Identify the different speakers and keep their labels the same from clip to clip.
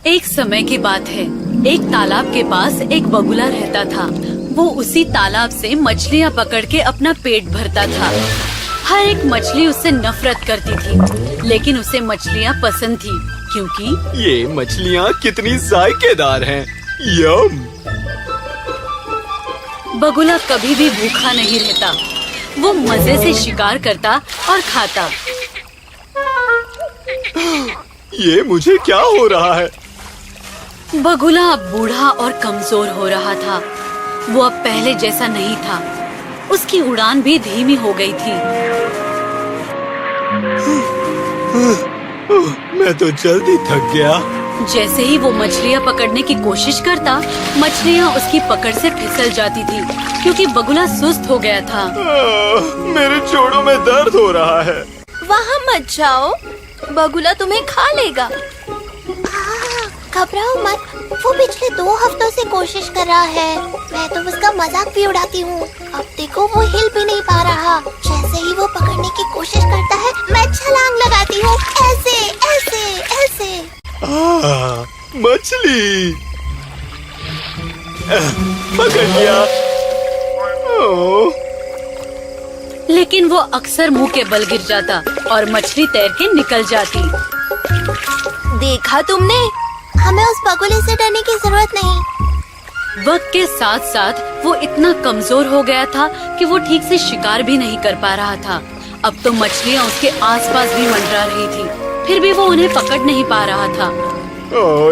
Speaker 1: एक समय की बात है। एक तालाब के पास एक बगुला रहता था। वो उसी तालाब से मछलियाँ पकड़ के अपना पेट भरता था। हर एक मछली उससे नफरत करती थी, लेकिन उसे मछलियाँ पसंद थी क्योंकि
Speaker 2: ये मछलियाँ कितनी जायकेदार हैं। यम।
Speaker 1: बगुला कभी भी भूखा नहीं रहता। वो मजे से शिकार करता और खाता।
Speaker 2: ये मुझे क्या हो रहा है?
Speaker 1: बगुला अब बूढ़ा और कमजोर हो रहा था। वो अब पहले जैसा नहीं था। उसकी उड़ान भी धीमी हो गई थी।
Speaker 2: मैं तो जल्दी थक गया।
Speaker 1: जैसे ही वो मछलियाँ पकड़ने की कोशिश करता, मछलियाँ उसकी पकड़ से फिसल जाती थी क्योंकि बगुला सुस्त हो गया था।
Speaker 2: मेरे जोड़ों में दर्द हो रहा है।
Speaker 3: वहाँ मत जाओ, बगुला तुम्हें खा लेगा। घबराओ मत, वो पिछले 2 हफ्तों से कोशिश कर रहा है। मैं तो उसका मजाक भी उड़ाती हूँ। अब देखो वो हिल भी नहीं पा रहा। जैसे ही वो पकड़ने की कोशिश करता है, मैं छलांग लगाती हूँ। ऐसे ऐसे ऐसे।
Speaker 2: मछली पकड़ लिया।
Speaker 1: लेकिन वो अक्सर मुंह के बल गिर जाता और मछली तैर के निकल जाती।
Speaker 3: देखा तुमने, हमें उस बगुले से डरने की जरूरत नहीं।
Speaker 1: वक्त के साथ साथ वो इतना कमजोर हो गया था कि वो ठीक से शिकार भी नहीं कर पा रहा था। अब तो मछलियाँ उसके आसपास भी मंडरा रही थी, फिर भी वो उन्हें पकड़ नहीं पा रहा था।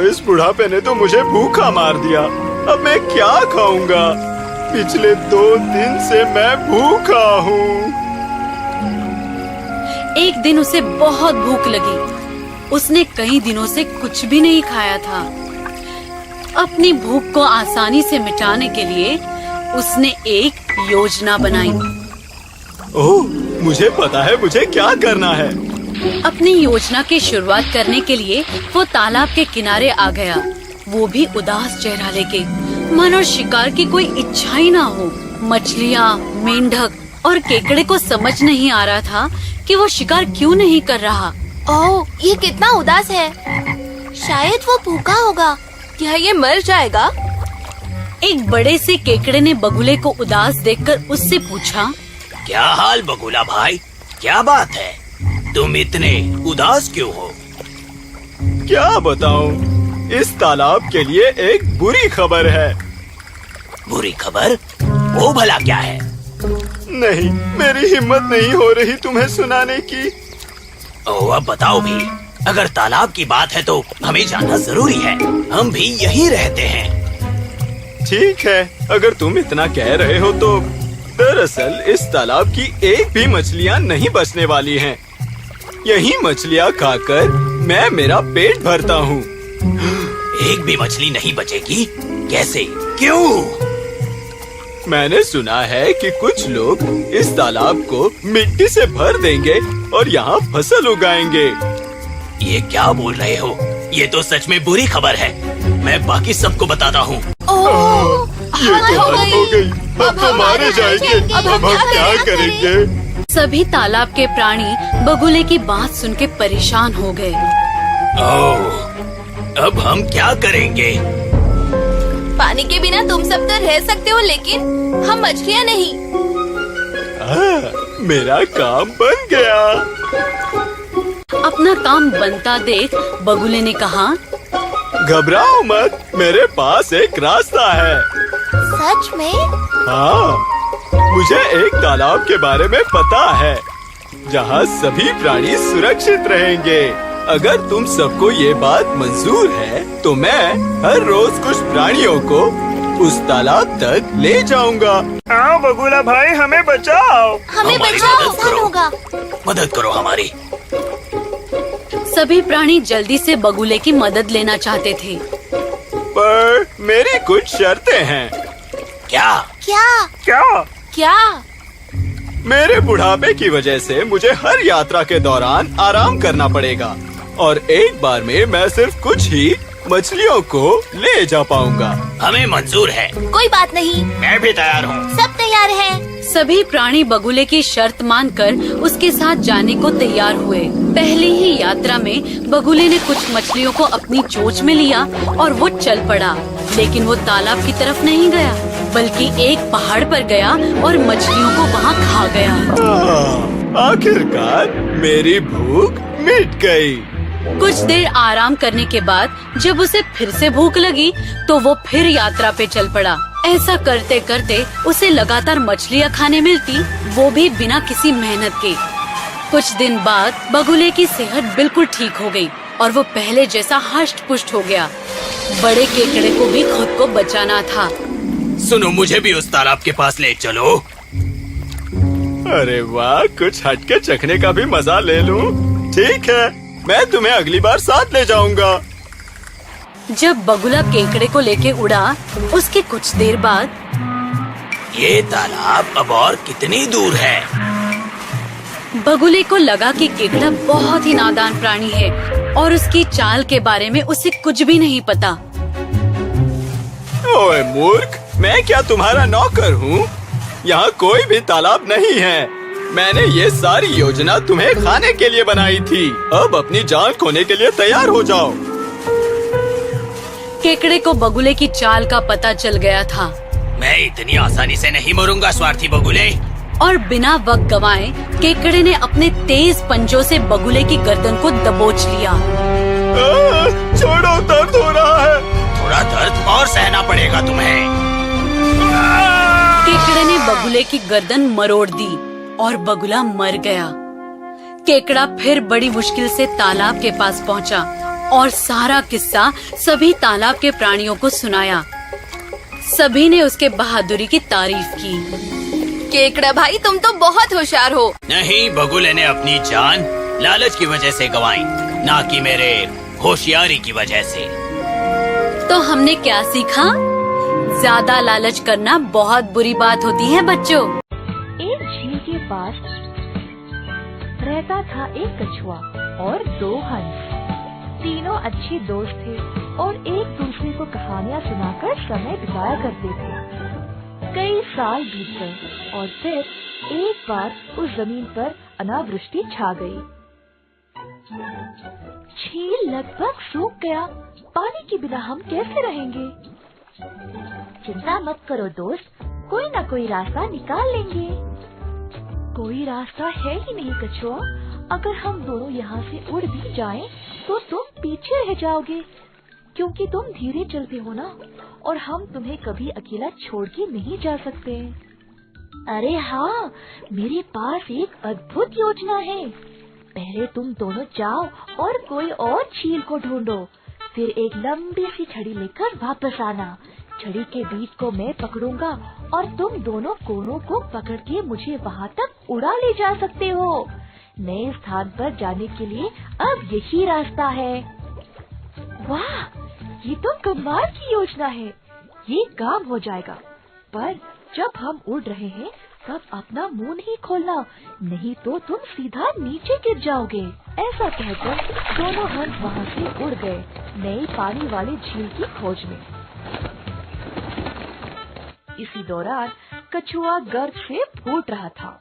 Speaker 2: इस बुढ़ापे ने तो मुझे भूखा मार दिया। अब मैं क्या खाऊंगा? पिछले 2 दिन से मैं भूखा हूँ।
Speaker 1: एक दिन उसे बहुत भूख लगी। उसने कई दिनों से कुछ भी नहीं खाया था। अपनी भूख को आसानी से मिटाने के लिए उसने एक योजना बनाई।
Speaker 2: ओह, मुझे पता है मुझे क्या करना है।
Speaker 1: अपनी योजना की शुरुआत करने के लिए वो तालाब के किनारे आ गया। वो भी उदास चेहरा लेके, मानो शिकार की कोई इच्छा ही ना हो। मछलियाँ, मेंढक और केकड़े को समझ नहीं आ रहा था कि वो शिकार क्यों नहीं कर रहा।
Speaker 3: ओह, ये कितना उदास है। शायद वो भूखा होगा। क्या ये मर जाएगा?
Speaker 1: एक बड़े से केकड़े ने बगुले को उदास देखकर उससे पूछा,
Speaker 4: क्या हाल बगुला भाई? क्या बात है? तुम इतने उदास क्यों हो?
Speaker 2: क्या बताऊं? इस तालाब के लिए एक बुरी खबर है।
Speaker 4: बुरी खबर? वो भला क्या है?
Speaker 2: नहीं, मेरी हिम्मत नहीं हो रही तुम्हें सुनाने की।
Speaker 4: ओह, अब बताओ भी। अगर तालाब की बात है तो हमें जानना जरूरी है। हम भी यहीं रहते हैं।
Speaker 2: ठीक है, अगर तुम इतना कह रहे हो तो दरअसल इस तालाब की एक भी मछलियाँ नहीं बचने वाली हैं। यही मछलियाँ खाकर मैं मेरा पेट भरता हूँ।
Speaker 4: एक भी मछली नहीं बचेगी? कैसे? क्यों?
Speaker 2: मैंने सुना है कि कुछ लोग इस तालाब को मिट्टी से भर देंगे और यहाँ फसल उगाएंगे।
Speaker 4: ये क्या बोल रहे हो? ये तो सच में बुरी खबर है। मैं बाकी सबको बताता हूँ।
Speaker 2: ये तो हद हो गई। अब तो मारे जाएंगे। अब हम क्या करेंगे?
Speaker 1: सभी तालाब के प्राणी बगुले की बात सुन के परेशान हो गए।
Speaker 4: ओह, अब हम क्या करेंगे?
Speaker 3: पानी के बिना तुम सब तो रह सकते हो, लेकिन हम मछलियाँ नहीं।
Speaker 2: मेरा काम बन गया।
Speaker 1: अपना काम बनता देख बगुले ने कहा,
Speaker 2: घबराओ मत, मेरे पास एक रास्ता है।
Speaker 3: सच में?
Speaker 2: हाँ, मुझे एक तालाब के बारे में पता है जहाँ सभी प्राणी सुरक्षित रहेंगे। अगर तुम सबको ये बात मंजूर है तो मैं हर रोज कुछ प्राणियों को उस तालाब तक ले जाऊंगा। आओ बगुला भाई, हमें बचाओ।
Speaker 3: हमें
Speaker 4: हमारी
Speaker 3: बचाओ,
Speaker 4: मदद
Speaker 3: आसान
Speaker 4: करो।
Speaker 3: होगा।
Speaker 4: मदद करो हमारी।
Speaker 1: सभी प्राणी जल्दी से बगुले की मदद लेना चाहते थे।
Speaker 2: पर मेरी कुछ शर्तें हैं।
Speaker 4: क्या?
Speaker 3: क्या?
Speaker 2: क्या?
Speaker 3: क्या?
Speaker 2: मेरे बुढ़ापे की वजह से मुझे हर यात्रा के दौरान आराम करना पड़ेगा और एक बार में मैं सिर्फ कुछ ही मछलियों को ले जा पाऊंगा।
Speaker 4: हमें मंजूर है।
Speaker 3: कोई बात नहीं,
Speaker 4: मैं भी तैयार हूँ।
Speaker 3: सब तैयार हैं।
Speaker 1: सभी प्राणी बगुले की शर्त मानकर उसके साथ जाने को तैयार हुए। पहली ही यात्रा में बगुले ने कुछ मछलियों को अपनी चोंच में लिया और वो चल पड़ा। लेकिन वो तालाब की तरफ नहीं गया, बल्कि एक पहाड़ पर गया और मछलियों को वहाँ खा गया।
Speaker 2: आखिरकार मेरी भूख मिट गई।
Speaker 1: कुछ देर आराम करने के बाद जब उसे फिर से भूख लगी तो वो फिर यात्रा पे चल पड़ा। ऐसा करते करते उसे लगातार मछलियाँ खाने मिलती, वो भी बिना किसी मेहनत के। कुछ दिन बाद बगुले की सेहत बिल्कुल ठीक हो गई और वो पहले जैसा हष्ट पुष्ट हो गया। बड़े केकड़े को भी खुद को बचाना था।
Speaker 4: सुनो, मुझे भी उस तालाब के पास ले चलो।
Speaker 2: अरे वाह, कुछ हटके चखने का भी मजा ले लूं। ठीक है, मैं तुम्हें अगली बार साथ ले जाऊंगा।
Speaker 1: जब बगुला केकड़े को लेके उड़ा, उसके कुछ देर बाद
Speaker 4: ये तालाब अब और कितनी दूर है?
Speaker 1: बगुले को लगा कि केकड़ा बहुत ही नादान प्राणी है और उसकी चाल के बारे में उसे कुछ भी नहीं पता।
Speaker 2: ओए मूर्ख, मैं क्या तुम्हारा नौकर हूँ? यहाँ कोई भी तालाब नहीं है। मैंने ये सारी योजना तुम्हें खाने के लिए बनाई थी। अब अपनी जान खोने के लिए तैयार हो जाओ।
Speaker 1: केकड़े को बगुले की चाल का पता चल गया था।
Speaker 4: मैं इतनी आसानी से नहीं मरूंगा स्वार्थी बगुले।
Speaker 1: और बिना वक्त गवाए केकड़े ने अपने तेज पंजों से बगुले की गर्दन को दबोच लिया।
Speaker 2: छोड़ो, दर्द हो रहा है।
Speaker 4: थोड़ा दर्द और सहना पड़ेगा तुम्हें।
Speaker 1: केकड़े ने बगुले की गर्दन मरोड़ दी और बगुला मर गया। केकड़ा फिर बड़ी मुश्किल से तालाब के पास पहुंचा और सारा किस्सा सभी तालाब के प्राणियों को सुनाया। सभी ने उसके बहादुरी की तारीफ की।
Speaker 3: केकड़ा भाई, तुम तो बहुत होशियार हो।
Speaker 4: नहीं, बगुले ने अपनी जान लालच की वजह से गंवाई, ना कि मेरे होशियारी की वजह से।
Speaker 1: तो हमने क्या सीखा? ज्यादा लालच करना बहुत बुरी बात होती है बच्चों।
Speaker 5: एक झील के पास रहता था एक कछुआ और दो हंस। तीनों अच्छे दोस्त थे और एक दूसरे को कहानियाँ सुनाकर समय बिताया करते थे। कई साल बीत गए और फिर एक बार उस जमीन पर अनावृष्टि छा गई। झील लगभग सूख गया। पानी के बिना हम कैसे रहेंगे? चिंता मत करो दोस्त, कोई ना कोई रास्ता निकाल लेंगे। कोई रास्ता है ही नहीं कछुआ। अगर हम दोनों यहाँ से उड़ भी जाएं, तो तुम पीछे रह जाओगे, क्योंकि तुम धीरे चलते हो ना, और हम तुम्हें कभी अकेला छोड़ के नहीं जा सकते। अरे हाँ, मेरे पास एक अद्भुत योजना है। पहले तुम दोनों जाओ और कोई और झील को ढूंढो, फिर एक लंबी सी छड़ी लेकर वापस आना। छड़ी के बीच को मैं पकड़ूंगा और तुम दोनों कोनों को पकड़ के मुझे वहाँ तक उड़ा ले जा सकते हो। नए स्थान पर जाने के लिए अब यही रास्ता है। वाह, ये तो कमाल की योजना है। ये काम हो जाएगा, पर जब हम उड़ रहे हैं तब अपना मुंह नहीं खोलना, नहीं तो तुम सीधा नीचे गिर जाओगे। ऐसा कहकर दोनों हंस वहाँ से उड़ गए नई पानी वाली झील की खोज में। इसी दौरान कछुआ गर्व से फूट रहा था।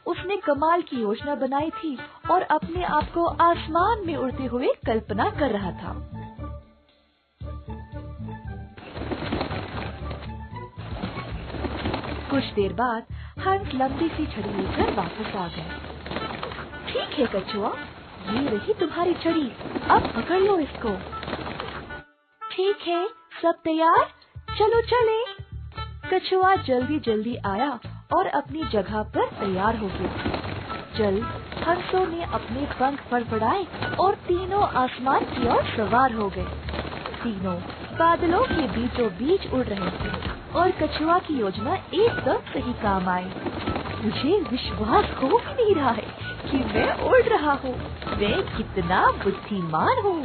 Speaker 5: उसने कमाल की योजना बनाई थी और अपने आप को आसमान में उड़ते हुए कल्पना कर रहा था। कुछ देर बाद हंस लंबी सी छड़ी लेकर वापस आ गए। ठीक है कछुआ, ये रही तुम्हारी छड़ी, अब पकड़ लो इसको। ठीक है, सब तैयार, चलो चले। कछुआ जल्दी जल्दी आया और अपनी जगह पर तैयार हो गया। जल्द हंसों ने अपने पंख फड़फड़ाए और तीनों आसमान की ओर सवार हो गए। तीनों बादलों के बीचों बीच उड़ रहे थे और कछुआ की योजना एकदम सही काम आई। मुझे विश्वास हो ही नहीं रहा है कि मैं उड़ रहा हूँ। मैं कितना बुद्धिमान हूँ।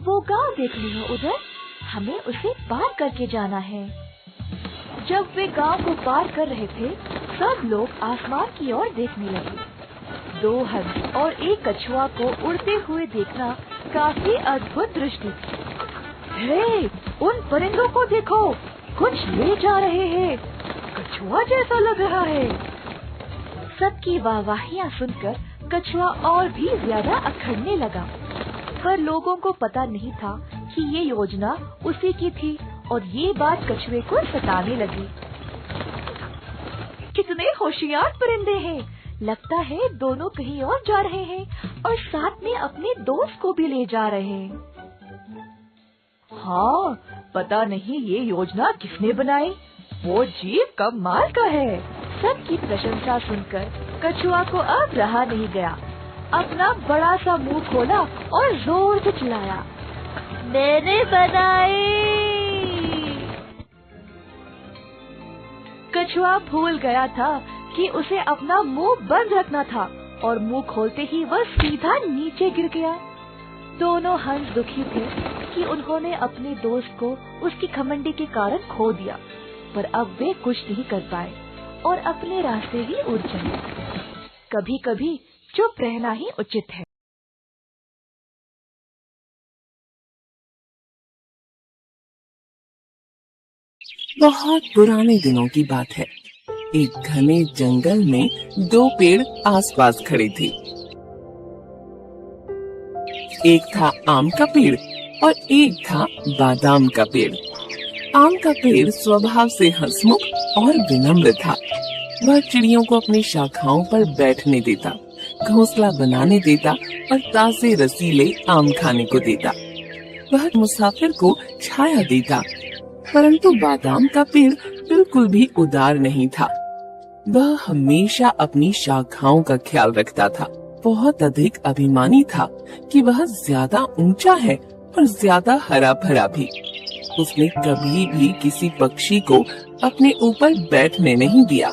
Speaker 5: वो गांव देख लिया उधर, हमें उसे पार करके जाना है। जब वे गांव को पार कर रहे थे, सब लोग आसमान की ओर देखने लगे। दो हंस और एक कछुआ को उड़ते हुए देखना काफी अद्भुत दृष्टि थी। हे, उन परिंदों को देखो, कुछ ले जा रहे हैं। कछुआ जैसा लग रहा है। सबकी वाहवाहियां सुनकर कछुआ और भी ज्यादा अखड़ने लगा, पर लोगों को पता नहीं था कि ये योजना उसी की थी और ये बात कछुए को सताने लगी। कितने होशियार परिंदे हैं, लगता है दोनों कहीं और जा रहे हैं और साथ में अपने दोस्त को भी ले जा रहे हैं। हाँ, पता नहीं ये योजना किसने बनाई, वो जीव कमाल का है। सबकी प्रशंसा सुनकर कछुआ को अब रहा नहीं गया, अपना बड़ा सा मुंह खोला और जोर से चिल्लाया, मैंने बनाई। कछुआ भूल गया था कि उसे अपना मुंह बंद रखना था और मुंह खोलते ही वह सीधा नीचे गिर गया। दोनों हंस दुखी थे कि उन्होंने अपने दोस्त को उसकी घमंडी के कारण खो दिया, पर अब वे कुछ नहीं कर पाए और अपने रास्ते ही उड़ चले। कभी कभी चुप रहना ही उचित है।
Speaker 6: बहुत पुराने दिनों की बात है। एक घने जंगल में दो पेड़ आसपास खड़े थे। एक था आम का पेड़ और एक था बादाम का पेड़। आम का पेड़ स्वभाव से हंसमुख और विनम्र था। वह चिड़ियों को अपनी शाखाओं पर बैठने देता, घोंसला बनाने देता और ताजे रसीले आम खाने को देता। वह मुसाफिर को छाया देता। परंतु बादाम का पेड़ बिल्कुल भी उदार नहीं था। वह हमेशा अपनी शाखाओं का ख्याल रखता था। बहुत अधिक अभिमानी था कि वह ज्यादा ऊंचा है और ज्यादा हरा भरा भी। उसने कभी भी किसी पक्षी को अपने ऊपर बैठने नहीं दिया।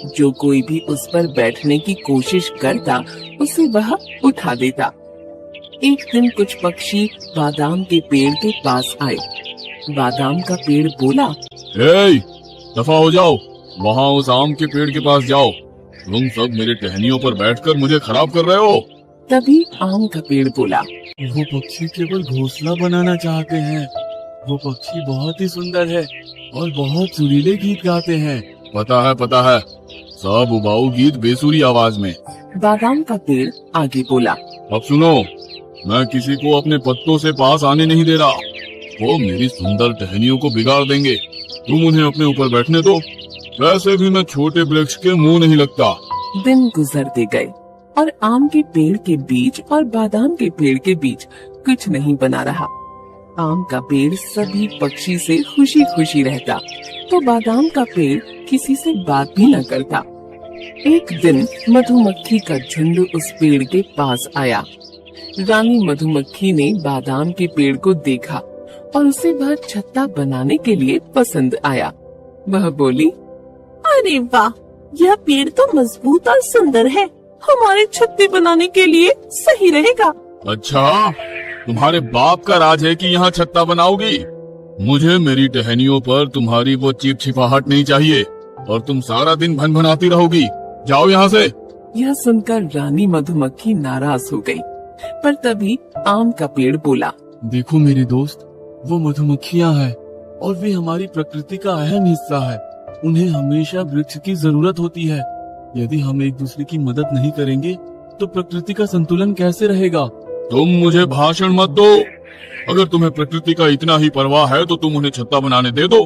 Speaker 6: जो कोई भी उस पर बैठने की कोशिश करता, उसे वह उठा देता। एक दिन कुछ पक्षी बादाम के पेड़ के पास आए। बादाम का पेड़ बोला,
Speaker 7: हे, दफा हो जाओ, वहाँ उस आम के पेड़ के पास जाओ। तुम सब मेरे टहनियों पर बैठकर मुझे खराब कर रहे हो।
Speaker 6: तभी आम का पेड़ बोला,
Speaker 8: वो पक्षी केवल घोंसला बनाना चाहते हैं। वो पक्षी बहुत ही सुंदर है और बहुत सुरीले गीत गाते हैं।
Speaker 7: पता है, सब उबाऊ गीत बेसुरी आवाज में।
Speaker 6: बादाम का पेड़ आगे बोला,
Speaker 7: अब सुनो, मैं किसी को अपने पत्तों से पास आने नहीं दे रहा। वो मेरी सुंदर टहनियों को बिगाड़ देंगे। तुम उन्हें अपने ऊपर बैठने दो। वैसे भी मैं छोटे वृक्ष के मुंह नहीं लगता।
Speaker 6: दिन गुजरते गए और आम के पेड़ के बीच और बादाम के पेड़ के बीच कुछ नहीं बना रहा। आम का पेड़ सभी पक्षी से खुशी खुशी रहता, तो बादाम का पेड़ किसी से बात भी न करता। एक दिन मधुमक्खी का झुंड उस पेड़ के पास आया। रानी मधुमक्खी ने बादाम के पेड़ को देखा और उसे वह छत्ता बनाने के लिए पसंद आया। वह बोली, अरे वाह, यह पेड़ तो मजबूत और सुंदर है, हमारे छत्ते बनाने के लिए सही रहेगा।
Speaker 7: अच्छा, तुम्हारे बाप का राज है कि यहाँ छत्ता बनाओगी? मुझे मेरी टहनियों पर तुम्हारी वो चिपचिपाहट नहीं चाहिए और तुम सारा दिन भनभनाती रहोगी। जाओ यहाँ से।
Speaker 6: यह सुनकर रानी मधुमक्खी नाराज हो गई, पर तभी आम का पेड़ बोला,
Speaker 8: देखो मेरे दोस्त, वो मधुमक्खियाँ हैं और वे हमारी प्रकृति का अहम हिस्सा है। उन्हें हमेशा वृक्ष की जरूरत होती है। यदि हम एक दूसरे की मदद नहीं करेंगे तो प्रकृति का संतुलन कैसे रहेगा?
Speaker 7: तुम मुझे भाषण मत दो। अगर तुम्हें प्रकृति का इतना ही परवाह है तो तुम उन्हें छत्ता बनाने दे दो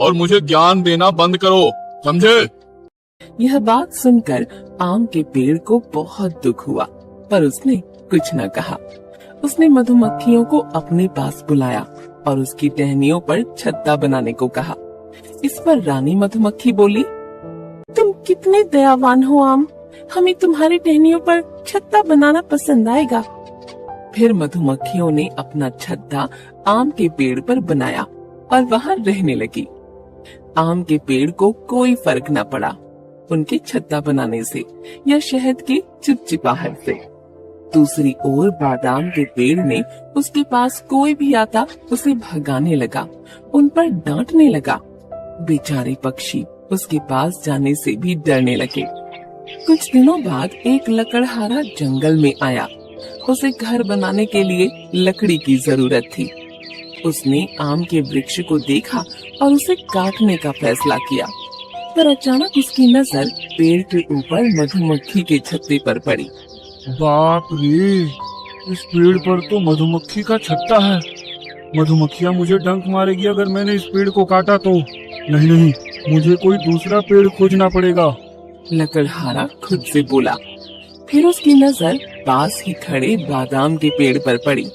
Speaker 7: और मुझे ज्ञान देना बंद करो, समझे?
Speaker 6: यह बात सुनकर आम के पेड़ को बहुत दुख हुआ, पर उसने कुछ न कहा। उसने मधुमक्खियों को अपने पास बुलाया और उसकी टहनियों पर छत्ता बनाने को कहा। इस पर रानी मधुमक्खी बोली, तुम कितने दयावान हो आम, हमें तुम्हारी टहनियों पर छत्ता बनाना पसंद आएगा। फिर मधुमक्खियों ने अपना छत्ता आम के पेड़ पर बनाया और वहाँ रहने लगी। आम के पेड़ को कोई फर्क न पड़ा उनके छत्ता बनाने से या शहद की चिपचिपाहट से। दूसरी ओर बादाम के पेड़ ने उसके पास कोई भी आता उसे भगाने लगा, उन पर डांटने लगा। बेचारे पक्षी उसके पास जाने से भी डरने लगे। कुछ दिनों बाद एक लकड़हारा जंगल में आया। उसे घर बनाने के लिए लकड़ी की जरूरत थी। उसने आम के वृक्ष को देखा और उसे काटने का फैसला किया। पर अचानक उसकी नजर पेड़ के ऊपर मधुमक्खी के छत्ते पर पड़ी।
Speaker 8: बाप रे, इस पेड़ पर तो मधुमक्खी का छत्ता है। मधुमक्खियाँ मुझे डंक मारेगी अगर मैंने इस पेड़ को काटा तो। नहीं नहीं, मुझे कोई दूसरा पेड़ खोजना पड़ेगा।
Speaker 6: लकड़हारा खुद से बोला। फिर उसकी नजर पास ही खड़े बादाम के पेड़ पर पड़ी।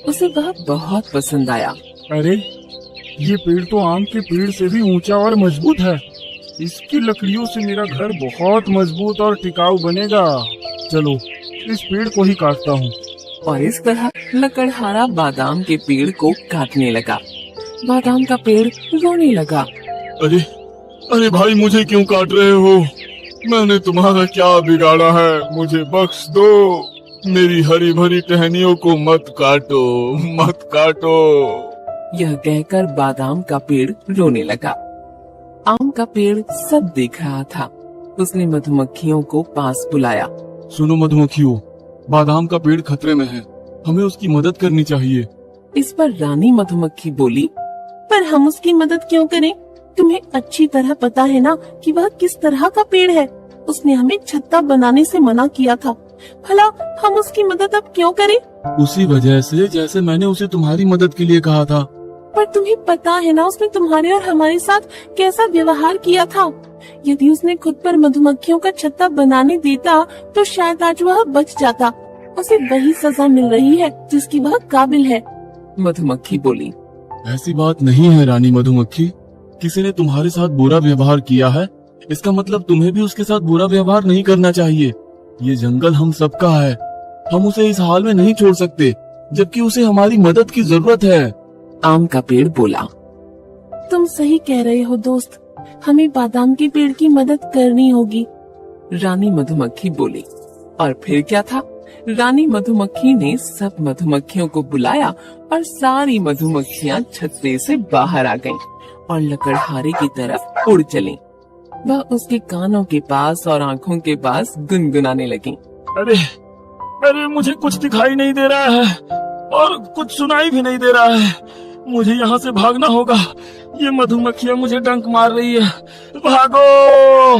Speaker 6: उसे वह बहुत पसंद आया।
Speaker 8: अरे, ये पेड़ तो आम के पेड़ से भी ऊंचा और मजबूत है। इसकी लकड़ियों से मेरा घर बहुत मजबूत और टिकाऊ बनेगा। चलो, इस पेड़ को ही काटता हूँ।
Speaker 6: और इस तरह लकड़हारा बादाम के पेड़ को काटने लगा। बादाम का पेड़ रोने लगा।
Speaker 7: अरे अरे भाई, मुझे क्यों काट रहे हो? मैंने तुम्हारा क्या बिगाड़ा है? मुझे बख्श दो। मेरी हरी भरी टहनियों को मत काटो, मत काटो।
Speaker 6: यह कहकर बादाम का पेड़ रोने लगा। आम का पेड़ सब देख रहा था। उसने मधुमक्खियों को पास बुलाया।
Speaker 8: सुनो मधुमक्खियों, बादाम का पेड़ खतरे में है, हमें उसकी मदद करनी चाहिए।
Speaker 6: इस पर रानी मधुमक्खी बोली, पर हम उसकी मदद क्यों करें? तुम्हें अच्छी तरह पता है ना कि वह किस तरह का पेड़ है। उसने हमें छत्ता बनाने से मना किया था। भला हम उसकी मदद अब क्यों करें?
Speaker 8: उसी वजह से जैसे मैंने उसे तुम्हारी मदद के लिए कहा था।
Speaker 6: पर तुम्हें पता है ना उसने तुम्हारे और हमारे साथ कैसा व्यवहार किया था। यदि उसने खुद पर मधुमक्खियों का छत्ता बनाने देता तो शायद आज वह बच जाता। उसे वही सजा मिल रही है जिसकी वह काबिल है। मधुमक्खी बोली।
Speaker 8: ऐसी बात नहीं है रानी मधुमक्खी। किसी ने तुम्हारे साथ बुरा व्यवहार किया है, इसका मतलब तुम्हें भी उसके साथ बुरा व्यवहार नहीं करना चाहिए। ये जंगल हम सबका है, हम उसे इस हाल में नहीं छोड़ सकते, जबकि उसे हमारी मदद की जरूरत है।
Speaker 6: आम का पेड़ बोला। तुम सही कह रहे हो दोस्त, हमें बादाम के पेड़ की मदद करनी होगी। रानी मधुमक्खी बोली। और फिर क्या था? रानी मधुमक्खी ने सब मधुमक्खियों को बुलाया और सारी मधुमक्खियाँ छत्ते से बाहर आ गईं और लकड़हारे की तरफ उड़ चलीं। वह उसके कानों के पास और आँखों के पास गुनगुनाने लगी।
Speaker 8: अरे अरे, मुझे कुछ दिखाई नहीं दे रहा है और कुछ सुनाई भी नहीं दे रहा है। मुझे यहाँ से भागना होगा। ये मधुमक्खियाँ मुझे डंक मार रही है। भागो!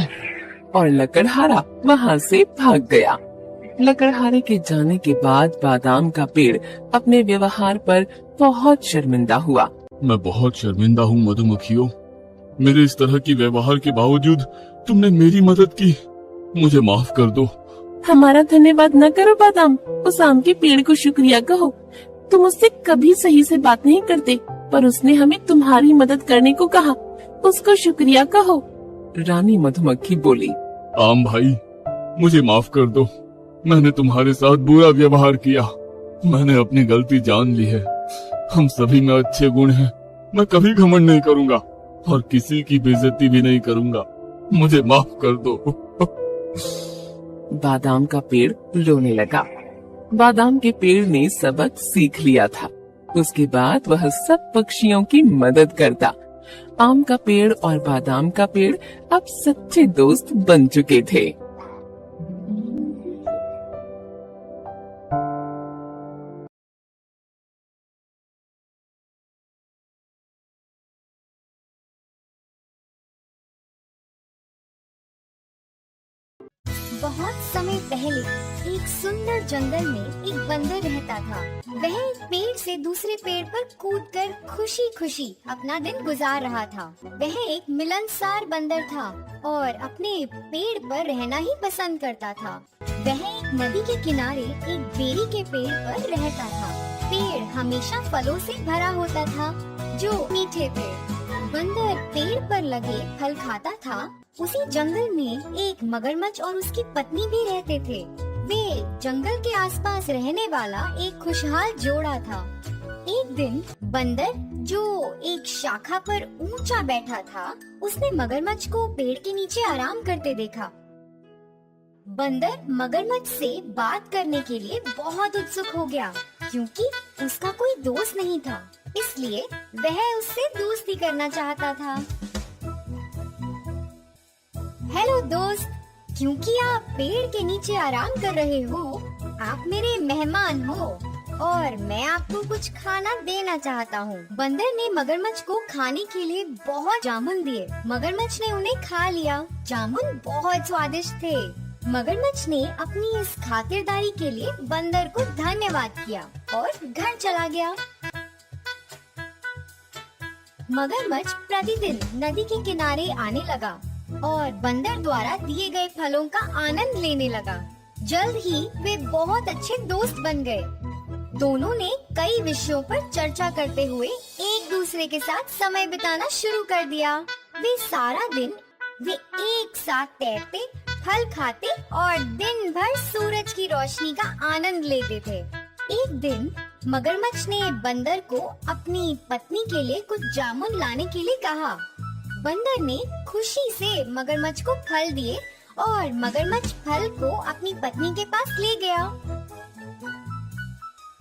Speaker 6: और लकड़हारा वहाँ से भाग गया। लकड़हारे के जाने के बाद बादाम का पेड़ अपने व्यवहार पर बहुत शर्मिंदा हुआ।
Speaker 7: मैं बहुत शर्मिंदा हूँ मधुमक्खियों। मेरे इस तरह की व्यवहार के बावजूद तुमने मेरी मदद की। मुझे माफ कर दो।
Speaker 6: हमारा धन्यवाद न करो बादाम, उस आम के पेड़ को शुक्रिया कहो। तुम उससे कभी सही से बात नहीं करते, पर उसने हमें तुम्हारी मदद करने को कहा। उसको शुक्रिया कहो। रानी मधुमक्खी बोली।
Speaker 7: आम भाई, मुझे माफ कर दो। मैंने तुम्हारे साथ बुरा व्यवहार किया। मैंने अपनी गलती जान ली है। हम सभी में अच्छे गुण हैं। मैं कभी घमंड नहीं करूँगा और किसी की बेइज्जती भी नहीं करूँगा। मुझे माफ कर दो।
Speaker 6: बादाम का पेड़ रोने लगा। बादाम के पेड़ ने सबक सीख लिया था। उसके बाद वह सब पक्षियों की मदद करता। आम का पेड़ और बादाम का पेड़ अब सच्चे दोस्त बन चुके थे।
Speaker 3: बहुत समय पहले एक सुंदर जंगल में एक बंदर रहता था। वह एक पेड़ से दूसरे पेड़ पर कूदकर खुशी खुशी अपना दिन गुजार रहा था। वह एक मिलनसार बंदर था और अपने पेड़ पर रहना ही पसंद करता था। वह एक नदी के किनारे एक बेरी के पेड़ पर रहता था। पेड़ हमेशा फलों से भरा होता था, जो मीठे थे। बंदर पेड़ पर लगे फल खाता था। उसी जंगल में एक मगरमच्छ और उसकी पत्नी भी रहते थे। वे जंगल के आसपास रहने वाला एक खुशहाल जोड़ा था। एक दिन बंदर, जो एक शाखा पर ऊंचा बैठा था, उसने मगरमच्छ को पेड़ के नीचे आराम करते देखा। बंदर मगरमच्छ से बात करने के लिए बहुत उत्सुक हो गया, क्योंकि उसका कोई दोस्त नहीं था, इसलिए वह उससे दोस्ती करना चाहता था। हेलो दोस्त, क्योंकि आप पेड़ के नीचे आराम कर रहे हो, आप मेरे मेहमान हो। और मैं आपको कुछ खाना देना चाहता हूँ। बंदर ने मगरमच्छ को खाने के लिए बहुत जामुन दिए। मगरमच्छ ने उन्हें खा लिया। जामुन बहुत स्वादिष्ट थे। मगरमच्छ ने अपनी इस खातिरदारी के लिए बंदर को धन्यवाद किया और घर चला गया। मगरमच्छ प्रतिदिन नदी के किनारे आने लगा और बंदर द्वारा दिए गए फलों का आनंद लेने लगा। जल्द ही वे बहुत अच्छे दोस्त बन गए। दोनों ने कई विषयों पर चर्चा करते हुए एक दूसरे के साथ समय बिताना शुरू कर दिया। वे सारा दिन एक साथ तैरते, फल खाते और दिन भर सूरज की रोशनी का आनंद लेते थे। एक दिन मगरमच्छ ने बंदर को अपनी पत्नी के लिए कुछ जामुन लाने के लिए कहा। बंदर ने खुशी से मगरमच्छ को फल दिए और मगरमच्छ फल को अपनी पत्नी के पास ले गया।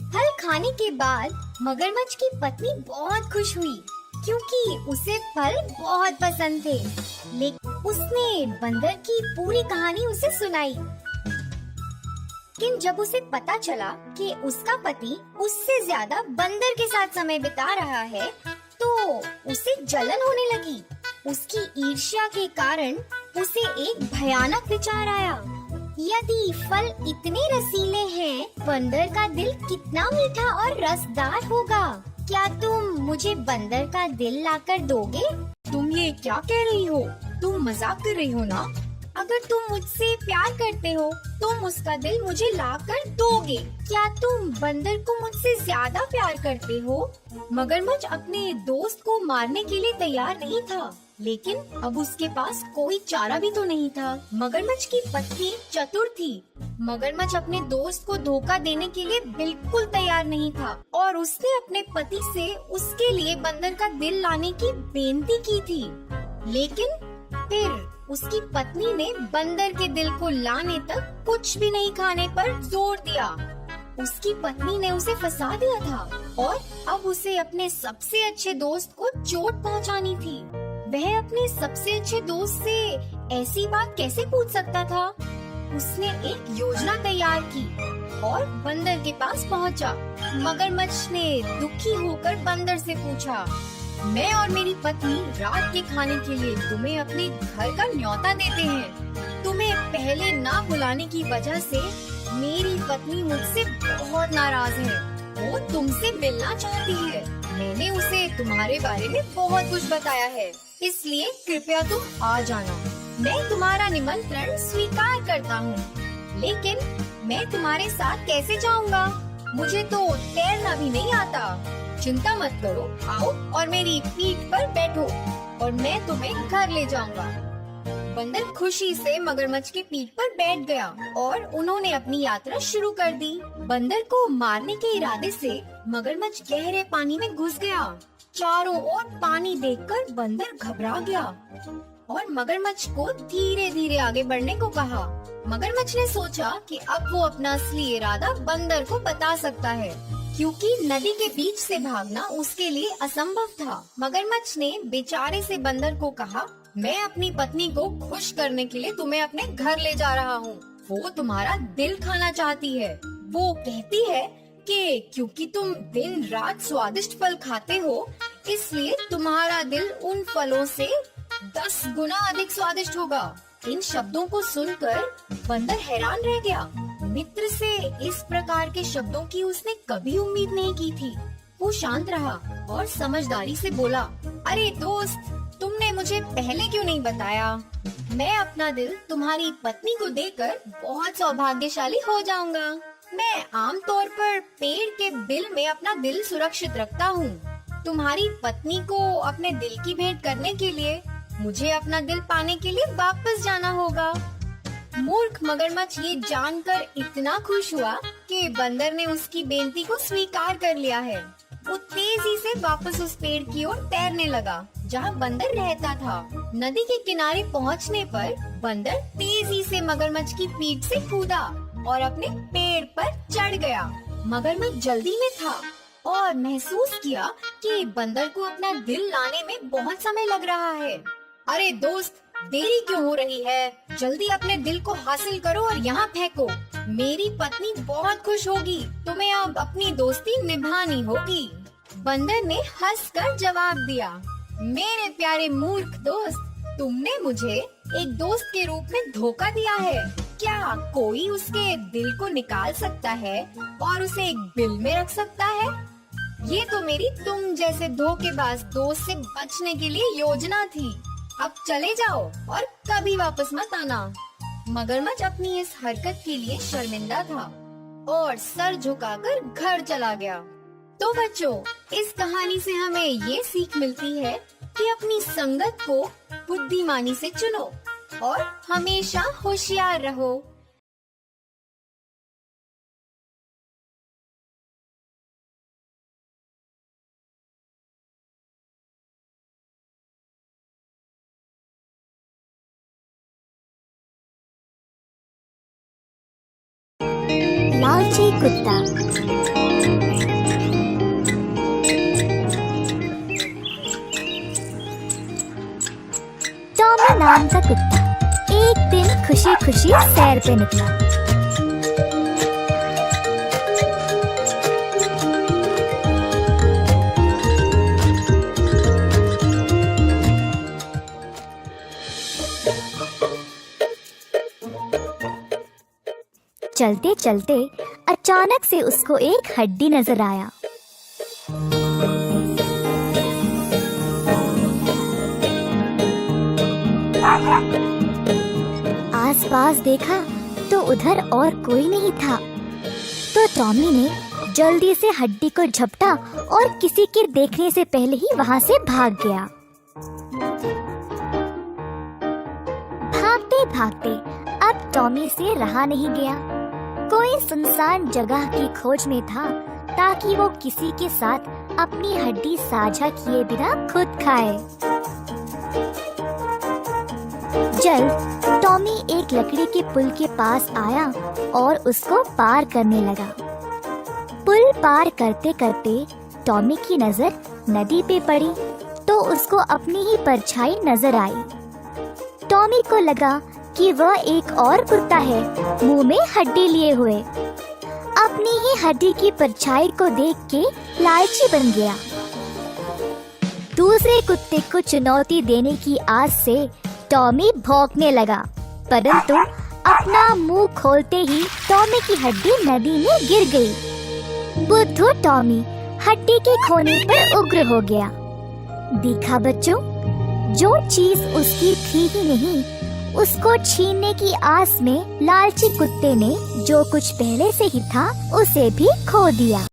Speaker 3: फल खाने के बाद मगरमच्छ की पत्नी बहुत खुश हुई क्योंकि उसे फल बहुत पसंद थे। लेकिन उसने बंदर की पूरी कहानी उसे सुनाई। लेकिन जब उसे पता चला कि उसका पति उससे ज्यादा बंदर के साथ समय बिता रहा है तो उसे जलन होने लगी। उसकी ईर्ष्या के कारण उसे एक भयानक विचार आया। यदि फल इतने रसीले हैं, बंदर का दिल कितना मीठा और रसदार होगा। क्या तुम मुझे बंदर का दिल लाकर दोगे? तुम ये क्या कह रही हो? तुम मजाक कर रही हो ना? अगर तुम मुझसे प्यार करते हो, तुम उसका दिल मुझे लाकर दोगे। क्या तुम बंदर को मुझसे ज्यादा प्यार करते हो? मगरमच्छ अपने दोस्त को मारने के लिए तैयार नहीं था, लेकिन अब उसके पास कोई चारा भी तो नहीं था। मगरमच्छ की पत्नी चतुर थी। मगरमच्छ अपने दोस्त को धोखा देने के लिए बिल्कुल तैयार नहीं था और उसने अपने पति से उसके लिए बंदर का दिल लाने की बेनती की थी। लेकिन फिर उसकी पत्नी ने बंदर के दिल को लाने तक कुछ भी नहीं खाने पर जोर दिया। उसकी पत्नी ने उसे फंसा दिया था और अब उसे अपने सबसे अच्छे दोस्त को चोट पहुंचानी थी। वह अपने सबसे अच्छे दोस्त से ऐसी बात कैसे पूछ सकता था? उसने एक योजना तैयार की और बंदर के पास पहुंचा। मगरमच्छ ने दुखी होकर बंदर से पूछा, मैं और मेरी पत्नी रात के खाने के लिए तुम्हें अपने घर का न्योता देते हैं। तुम्हें पहले ना बुलाने की वजह से मेरी पत्नी मुझसे बहुत नाराज है। वो तुमसे मिलना चाहती है। मैंने उसे तुम्हारे बारे में बहुत कुछ बताया है, इसलिए कृपया तुम आ जाना। मैं तुम्हारा निमंत्रण स्वीकार करता हूँ, लेकिन मैं तुम्हारे साथ कैसे जाऊँगा? मुझे तो तैरना भी नहीं आता। चिंता मत करो, आओ और मेरी पीठ पर बैठो और मैं तुम्हें घर ले जाऊंगा। बंदर खुशी से मगरमच्छ की पीठ पर बैठ गया और उन्होंने अपनी यात्रा शुरू कर दी। बंदर को मारने के इरादे से मगरमच्छ गहरे पानी में घुस गया। चारों ओर पानी देखकर बंदर घबरा गया और मगरमच्छ को धीरे धीरे आगे बढ़ने को कहा। मगरमच्छ ने सोचा कि अब वो अपना असली इरादा बंदर को बता सकता है, क्योंकि नदी के बीच से भागना उसके लिए असंभव था। मगरमच्छ ने बेचारे से बंदर को कहा, मैं अपनी पत्नी को खुश करने के लिए तुम्हें अपने घर ले जा रहा हूँ। वो तुम्हारा दिल खाना चाहती है। वो कहती है कि क्योंकि तुम दिन रात स्वादिष्ट फल खाते हो, इसलिए तुम्हारा दिल उन फलों से 10 गुना अधिक स्वादिष्ट होगा। इन शब्दों को सुनकर बंदर हैरान रह गया। मित्र से इस प्रकार के शब्दों की उसने कभी उम्मीद नहीं की थी। वो शांत रहा और समझदारी से बोला, अरे दोस्त, तुमने मुझे पहले क्यों नहीं बताया? मैं अपना दिल तुम्हारी पत्नी को देकर बहुत सौभाग्यशाली हो जाऊंगा। मैं आमतौर पर पेड़ के बिल में अपना दिल सुरक्षित रखता हूँ। तुम्हारी पत्नी को अपने दिल की भेंट करने के लिए मुझे अपना दिल पाने के लिए वापस जाना होगा। मूर्ख मगरमच्छ ये जानकर इतना खुश हुआ कि बंदर ने उसकी बेनती को स्वीकार कर लिया है। वो तेजी से वापस उस पेड़ की ओर तैरने लगा जहाँ बंदर रहता था। नदी के किनारे पहुँचने पर बंदर तेजी से मगरमच्छ की पीठ से कूदा और अपने पेड़ पर चढ़ गया। मगरमच्छ जल्दी में था और महसूस किया कि बंदर को अपना दिल लाने में बहुत समय लग रहा है। अरे दोस्त, देरी क्यों हो रही है? जल्दी अपने दिल को हासिल करो और यहाँ फेंको।
Speaker 9: मेरी पत्नी बहुत खुश होगी। तुम्हें अब अपनी दोस्ती निभानी होगी। बंदर ने हंसकर जवाब दिया, मेरे प्यारे मूर्ख दोस्त, तुमने मुझे एक दोस्त के रूप में धोखा दिया है। क्या कोई उसके दिल को निकाल सकता है और उसे एक बिल में रख सकता है? ये तो मेरी तुम जैसे धोखेबाज दोस्त से बचने के लिए योजना थी। अब चले जाओ और कभी वापस मत आना। मगरमच्छ अपनी इस हरकत के लिए शर्मिंदा था और सर झुकाकर घर चला गया। तो बच्चों, इस कहानी से हमें ये सीख मिलती है कि अपनी संगत को बुद्धिमानी से चुनो और हमेशा होशियार रहो।
Speaker 3: लालची कुत्ता। टॉमी नाम का कुत्ता एक दिन खुशी खुशी सैर पे निकला। चलते चलते अचानक से उसको एक हड्डी नजर आया। आसपास देखा तो उधर और कोई नहीं था। तो टॉमी ने जल्दी से हड्डी को झपटा और किसी के देखने से पहले ही वहां से भाग गया। भागते भागते अब टॉमी से रहा नहीं गया। कोई सुनसान जगह की खोज में था ताकि वो किसी के साथ अपनी हड्डी साझा किए बिना खुद खाए। जल्द टॉमी एक लकड़ी के पुल के पास आया और उसको पार करने लगा। पुल पार करते करते टॉमी की नजर नदी पे पड़ी तो उसको अपनी ही परछाई नजर आई। टॉमी को लगा कि वह एक और कुत्ता है, मुंह में हड्डी लिए हुए। अपनी ही हड्डी की परछाई को देख के लालची बन गया। दूसरे कुत्ते को चुनौती देने की आस से टॉमी भौंकने लगा, परंतु अपना मुंह खोलते ही टॉमी की हड्डी नदी में गिर गई। बुद्धू टॉमी हड्डी के खोने पर उग्र हो गया। देखा बच्चों, जो चीज उसकी थी ही नहीं, उसको छीनने की आस में लालची कुत्ते ने जो कुछ पहले से ही था उसे भी खो दिया।